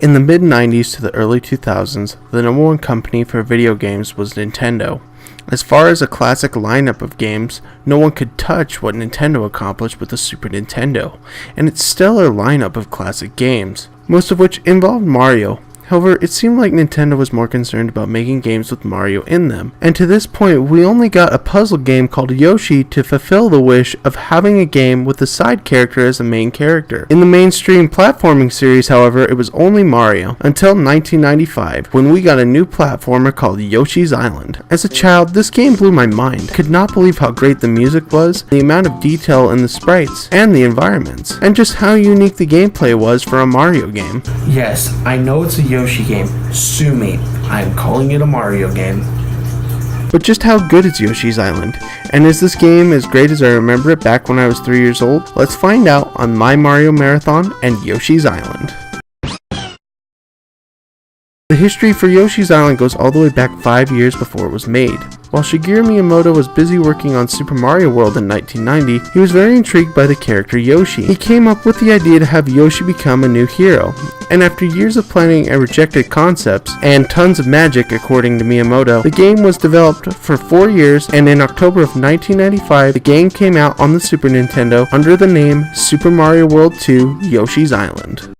In the mid-90s to the early 2000s, the number one company for video games was Nintendo. As far as a classic lineup of games, no one could touch what Nintendo accomplished with the Super Nintendo, and its stellar lineup of classic games, most of which involved Mario. However, it seemed like Nintendo was more concerned about making games with Mario in them, and to this point we only got a puzzle game called Yoshi to fulfill the wish of having a game with the side character as the main character. In the mainstream platforming series, however, it was only Mario, until 1995, when we got a new platformer called Yoshi's Island. As a child, this game blew my mind. I could not believe how great the music was, the amount of detail in the sprites, and the environments, and just how unique the gameplay was for a Mario game. Yes, I know it's a Yoshi game. Sue me. I'm calling it a Mario game. But just how good is Yoshi's Island? And is this game as great as I remember it back when I was 3 years old? Let's find out on My Mario Marathon and Yoshi's Island. The history for Yoshi's Island goes all the way back 5 years before it was made. While Shigeru Miyamoto was busy working on Super Mario World in 1990, he was very intrigued by the character Yoshi. He came up with the idea to have Yoshi become a new hero, and after years of planning and rejected concepts, and tons of magic according to Miyamoto, the game was developed for 4 years, and in October of 1995, the game came out on the Super Nintendo under the name Super Mario World 2 Yoshi's Island.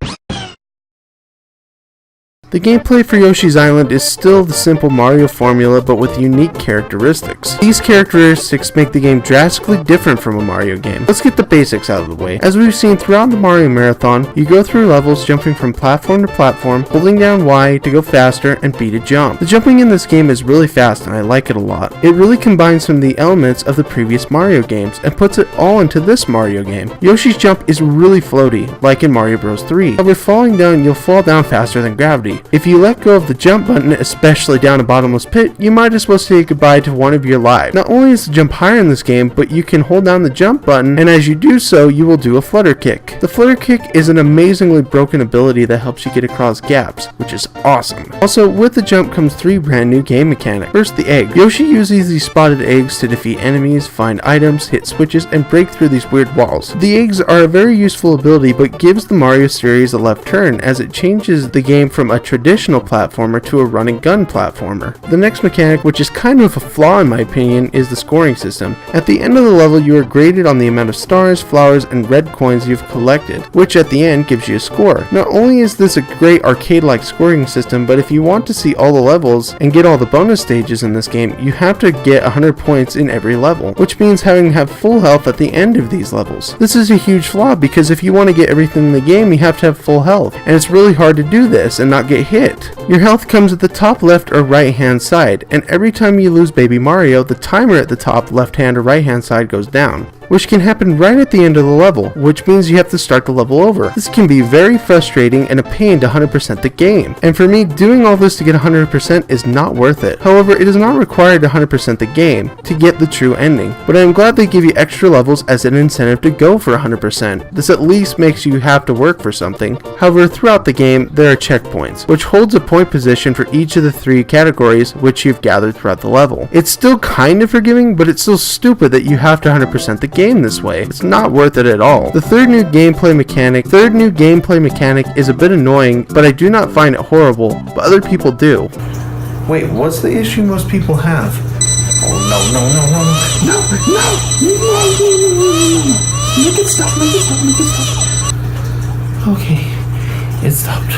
The gameplay for Yoshi's Island is still the simple Mario formula, but with unique characteristics. These characteristics make the game drastically different from a Mario game. Let's get the basics out of the way. As we've seen throughout the Mario Marathon, you go through levels jumping from platform to platform, holding down Y to go faster, and B to jump. The jumping in this game is really fast and I like it a lot. It really combines some of the elements of the previous Mario games and puts it all into this Mario game. Yoshi's jump is really floaty, like in Mario Bros. 3. However, falling down, you'll fall down faster than gravity. If you let go of the jump button, especially down a bottomless pit, you might as well say goodbye to one of your lives. Not only is the jump higher in this game, but you can hold down the jump button, and as you do so, you will do a flutter kick. The flutter kick is an amazingly broken ability that helps you get across gaps, which is awesome. Also, with the jump comes 3 brand new game mechanics. First, the egg. Yoshi uses these spotted eggs to defeat enemies, find items, hit switches, and break through these weird walls. The eggs are a very useful ability, but gives the Mario series a left turn, as it changes the game from a traditional platformer to a run and gun platformer. The next mechanic, which is kind of a flaw in my opinion, is the scoring system. At the end of the level, you are graded on the amount of stars, flowers, and red coins you've collected, which at the end gives you a score. Not only is this a great arcade-like scoring system, but if you want to see all the levels and get all the bonus stages in this game, you have to get 100 points in every level, which means having to have full health at the end of these levels. This is a huge flaw because if you want to get everything in the game, you have to have full health, and it's really hard to do this and not get hit. Your health comes at the top left or right hand side, and every time you lose Baby Mario, the timer at the top left hand or right hand side goes down, which can happen right at the end of the level, which means you have to start the level over. This can be very frustrating and a pain to 100% the game, and for me, doing all this to get 100% is not worth it. However, it is not required to 100% the game to get the true ending, but I am glad they give you extra levels as an incentive to go for 100%. This at least makes you have to work for something. However, throughout the game, there are checkpoints, which holds a point position for each of the 3 categories which you've gathered throughout the level. It's still kind of forgiving, but it's still stupid that you have to 100% the game this way. It's not worth it at all. The third new gameplay mechanic is a bit annoying, but I do not find it horrible, but other people do. Wait, what's the issue most people have? Oh no. Make it stop. Okay, it stopped.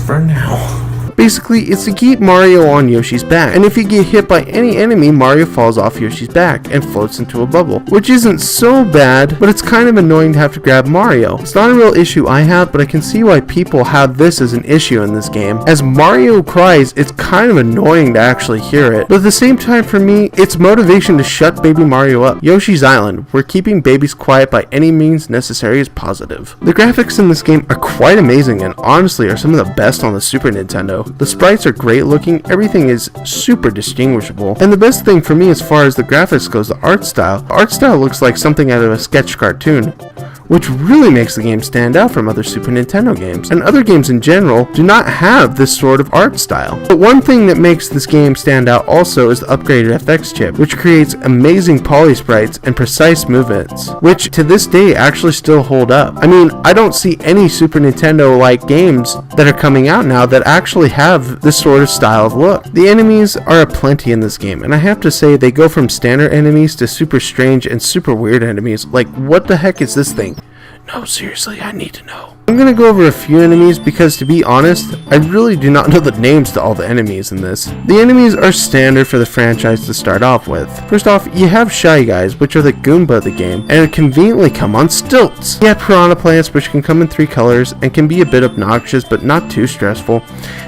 For now. Basically, it's to keep Mario on Yoshi's back, and if you get hit by any enemy, Mario falls off Yoshi's back and floats into a bubble, which isn't so bad, but it's kind of annoying to have to grab Mario. It's not a real issue I have, but I can see why people have this as an issue in this game. As Mario cries, it's kind of annoying to actually hear it, but at the same time for me, it's motivation to shut Baby Mario up. Yoshi's Island, where keeping babies quiet by any means necessary is positive. The graphics in this game are quite amazing and honestly are some of the best on the Super Nintendo. The sprites are great looking, everything is super distinguishable, and the best thing for me as far as the graphics goes, the art style. The art style looks like something out of a sketch cartoon. which really makes the game stand out from other Super Nintendo games. And other games in general do not have this sort of art style. But one thing that makes this game stand out also is the upgraded FX chip, which creates amazing poly sprites and precise movements, which to this day actually still hold up. I mean, I don't see any Super Nintendo-like games that are coming out now that actually have this sort of style of look. The enemies are aplenty in this game, and I have to say they go from standard enemies to super strange and super weird enemies. Like, what the heck is this thing? No, seriously, I need to know. I'm gonna go over a few enemies because, to be honest, I really do not know the names to all the enemies in this. The enemies are standard for the franchise to start off with. First off, you have Shy Guys, which are the Goomba of the game, and conveniently come on stilts. You have Piranha Plants, which can come in 3 colors, and can be a bit obnoxious, but not too stressful.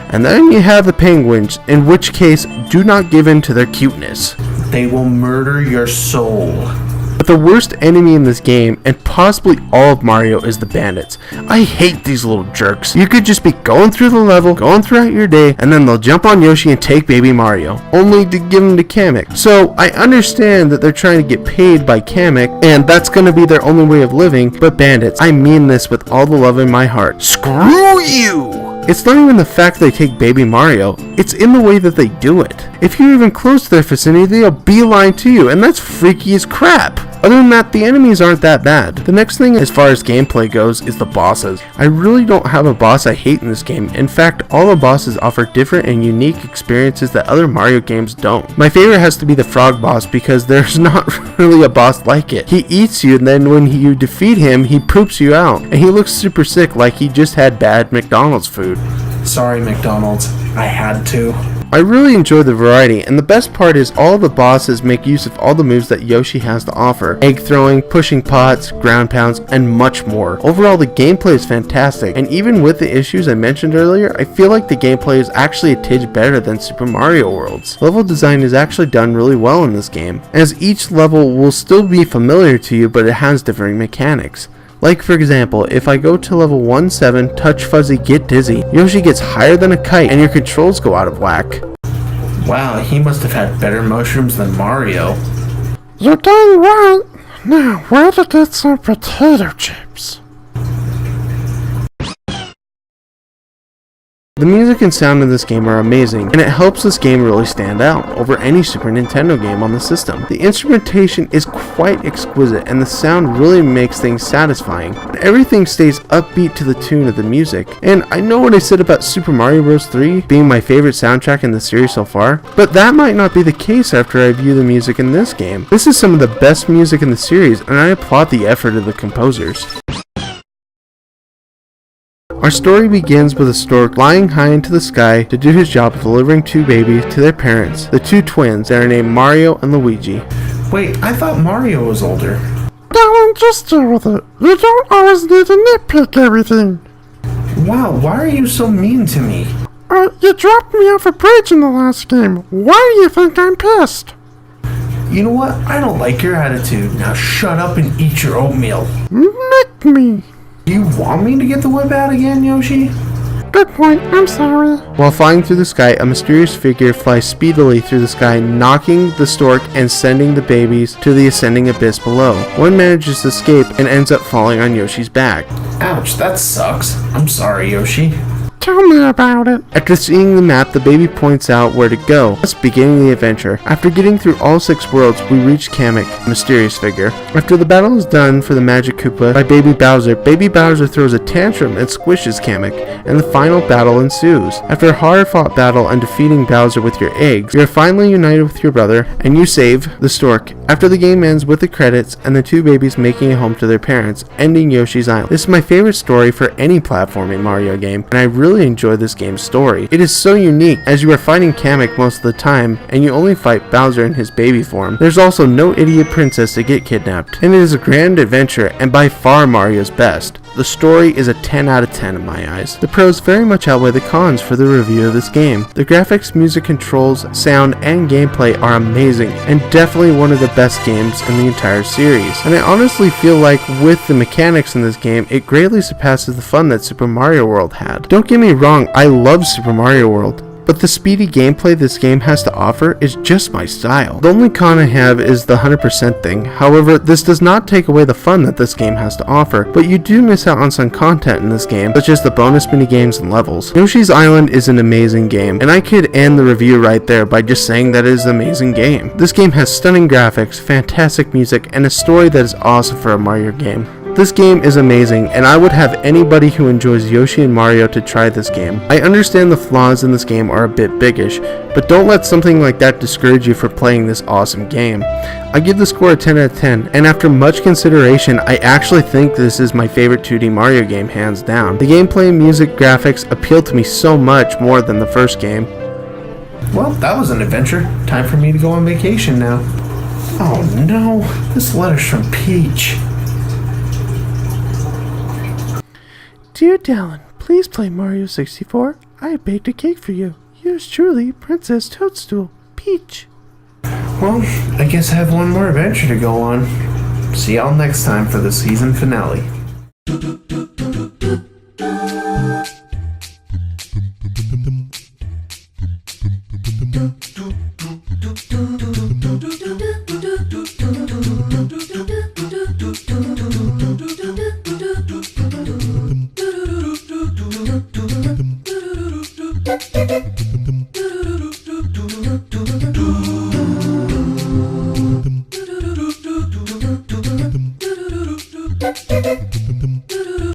And then you have the Penguins, in which case, do not give in to their cuteness. They will murder your soul. But the worst enemy in this game, and possibly all of Mario, is the bandits. I hate these little jerks. You could just be going through the level, going throughout your day, and then they'll jump on Yoshi and take baby Mario, only to give him to Kamek. So I understand that they're trying to get paid by Kamek, and that's going to be their only way of living, but bandits, I mean this with all the love in my heart. Screw you! It's not even the fact they take baby Mario, it's in the way that they do it. If you're even close to their vicinity, they'll beeline to you, and that's freaky as crap. Other than that, the enemies aren't that bad. The next thing as far as gameplay goes is the bosses. I really don't have a boss I hate in this game. In fact, all the bosses offer different and unique experiences that other Mario games don't. My favorite has to be the frog boss because there's not really a boss like it. He eats you, and then when you defeat him, he poops you out. And he looks super sick, like he just had bad McDonald's food. Sorry, McDonald's. I had to. I really enjoy the variety, and the best part is all of the bosses make use of all the moves that Yoshi has to offer. Egg throwing, pushing pots, ground pounds, and much more. Overall, the gameplay is fantastic, and even with the issues I mentioned earlier, I feel like the gameplay is actually a tidge better than Super Mario World's. Level design is actually done really well in this game, as each level will still be familiar to you, but it has differing mechanics. Like, for example, if I go to level 1-7, touch fuzzy, get dizzy, Yoshi gets higher than a kite and your controls go out of whack. Wow, he must have had better mushrooms than Mario. You're dang right. Now, where to get some potato chips? The music and sound in this game are amazing, and it helps this game really stand out over any Super Nintendo game on the system. The instrumentation is quite exquisite, and the sound really makes things satisfying. Everything stays upbeat to the tune of the music. And I know what I said about Super Mario Bros. 3 being my favorite soundtrack in the series so far, but that might not be the case after I view the music in this game. This is some of the best music in the series, and I applaud the effort of the composers. Our story begins with a stork flying high into the sky to do his job of delivering 2 babies to their parents, the 2 twins that are named Mario and Luigi. Wait, I thought Mario was older. Darling, just deal with it. You don't always need to nitpick everything. Wow, why are you so mean to me? You dropped me off a bridge in the last game. Why do you think I'm pissed? You know what? I don't like your attitude. Now shut up and eat your oatmeal. Make me. Do you want me to get the whip out again, Yoshi? Good point, I'm sorry. While flying through the sky, a mysterious figure flies speedily through the sky, knocking the stork and sending the babies to the ascending abyss below. One manages to escape and ends up falling on Yoshi's back. Ouch, that sucks. I'm sorry, Yoshi. Tell me about it. After seeing the map, the baby points out where to go, thus beginning the adventure. After getting through all 6 worlds, we reach Kamek, a mysterious figure. After the battle is done for the Magic Koopa by Baby Bowser throws a tantrum and squishes Kamek, and the final battle ensues. After a hard-fought battle and defeating Bowser with your eggs, you are finally united with your brother, and you save the stork. After the game ends with the credits and the 2 babies making a home to their parents, ending Yoshi's Island. This is my favorite story for any platforming Mario game, and I really enjoy this game's story. It is so unique, as you are fighting Kamek most of the time, and you only fight Bowser in his baby form. There's also no idiot princess to get kidnapped, and it is a grand adventure, and by far Mario's best. The story is a 10 out of 10 in my eyes. The pros very much outweigh the cons for the review of this game. The graphics, music controls, sound, and gameplay are amazing, and definitely one of the best games in the entire series. And I honestly feel like with the mechanics in this game, it greatly surpasses the fun that Super Mario World had. Don't get me wrong, I love Super Mario World. But the speedy gameplay this game has to offer is just my style. The only con I have is the 100% thing. However, this does not take away the fun that this game has to offer, but you do miss out on some content in this game, such as the bonus minigames and levels. Yoshi's Island is an amazing game, and I could end the review right there by just saying that it is an amazing game. This game has stunning graphics, fantastic music, and a story that is awesome for a Mario game. This game is amazing, and I would have anybody who enjoys Yoshi and Mario to try this game. I understand the flaws in this game are a bit biggish, but don't let something like that discourage you from playing this awesome game. I give the score a 10 out of 10, and after much consideration, I actually think this is my favorite 2D Mario game hands down. The gameplay, music, graphics appeal to me so much more than the first game. Well, that was an adventure. Time for me to go on vacation now. Oh no, this letter's from Peach. Dear Dallin, please play Mario 64. I baked a cake for you. Yours truly, Princess Toadstool, Peach. Well, I guess I have one more adventure to go on. See y'all next time for the season finale. Dum dum dum dum dum dum dum dum dum dum dum dum dum dum dum dum dum dum